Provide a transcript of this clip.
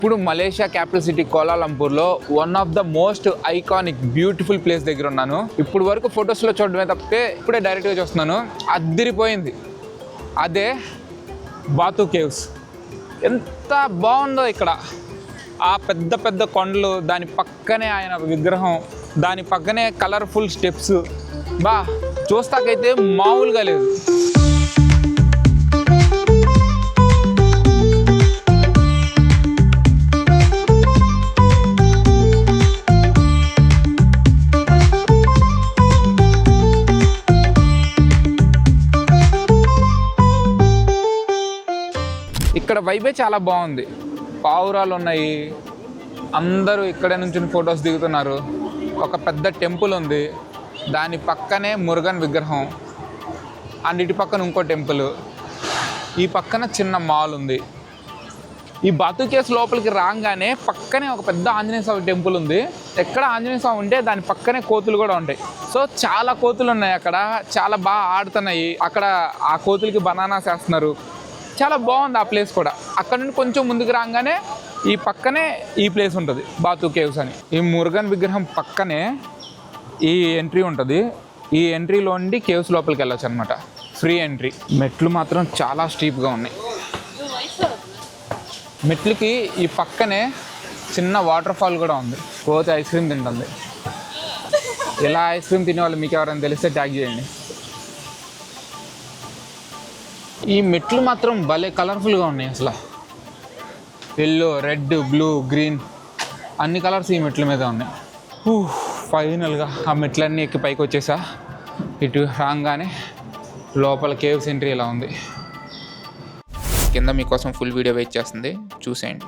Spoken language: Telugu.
ఇప్పుడు మలేషియా క్యాపిటల్ సిటీ కోలాలంపూర్లో one of the most iconic beautiful place దగ్గర ఉన్నాను. ఇప్పుడు వరకు ఫొటోస్లో చూడడమే తప్పితే ఇప్పుడే డైరెక్ట్గా చూస్తున్నాను. అదిరిపోయింది. అదే బాతు కేవ్స్. ఎంత బాగుందో ఇక్కడ. ఆ పెద్ద పెద్ద కొండలు, దాని పక్కనే ఆయన విగ్రహం, దాని పక్కనే కలర్ఫుల్ స్టెప్స్. చూస్తాకైతే మామూలుగా లేదు. ఇక్కడ వైబే చాలా బాగుంది. పావురాలు ఉన్నాయి, అందరూ ఇక్కడే నుంచి ఫొటోస్ దిగుతున్నారు. ఒక పెద్ద టెంపుల్ ఉంది, దాని పక్కనే మురుగన్ విగ్రహం, అండ్ ఇటు పక్కన ఇంకో టెంపుల్, ఈ పక్కన చిన్న మాల్ ఉంది. ఈ బాతు కేవ్స్ లోపలికి రాగానే పక్కనే ఒక పెద్ద ఆంజనేయ స్వామి టెంపుల్ ఉంది. ఎక్కడ ఆంజనేయ స్వామి ఉంటే దాని పక్కనే కోతులు కూడా ఉంటాయి. సో చాలా కోతులు ఉన్నాయి అక్కడ, చాలా బాగా ఆడుతున్నాయి. అక్కడ ఆ కోతులకి బనానాస్ వేస్తున్నారు. చాలా బాగుంది ఆ ప్లేస్ కూడా. అక్కడ నుండి కొంచెం ముందుకు రాగానే ఈ పక్కనే ఈ ప్లేస్ ఉంటుంది, బాతు కేవ్స్ అని. ఈ మురుగన్ విగ్రహం పక్కనే ఈ ఎంట్రీ ఉంటుంది. ఈ ఎంట్రీలో ఉండి కేవ్స్ లోపలికి వెళ్ళొచ్చు అనమాట, ఫ్రీ ఎంట్రీ. మెట్లు మాత్రం చాలా స్టీప్గా ఉన్నాయి. మెట్లకి ఈ పక్కనే చిన్న వాటర్ ఫాల్ కూడా ఉంది. కోతి ఐస్ క్రీమ్ తింటుంది. ఇలా ఐస్ క్రీమ్ తినే వాళ్ళు మీకు ఎవరైనా తెలిస్తే ట్యాగ్ చేయండి. ఈ మెట్లు మాత్రం భలే కలర్ఫుల్గా ఉన్నాయి. అసలు ఎల్లో, రెడ్, బ్లూ, గ్రీన్ అన్ని కలర్స్ ఈ మెట్ల మీద ఉన్నాయి. ఫైనల్గా ఆ మెట్లన్నీ ఎక్కి పైకి వచ్చేసా. ఇటు రాగానే లోపల కేవ్స్ ఎంట్రీ ఇలా ఉంది. కింద మీకోసం ఫుల్ వీడియో వెయిట్ చేస్తుంది, చూసేయండి.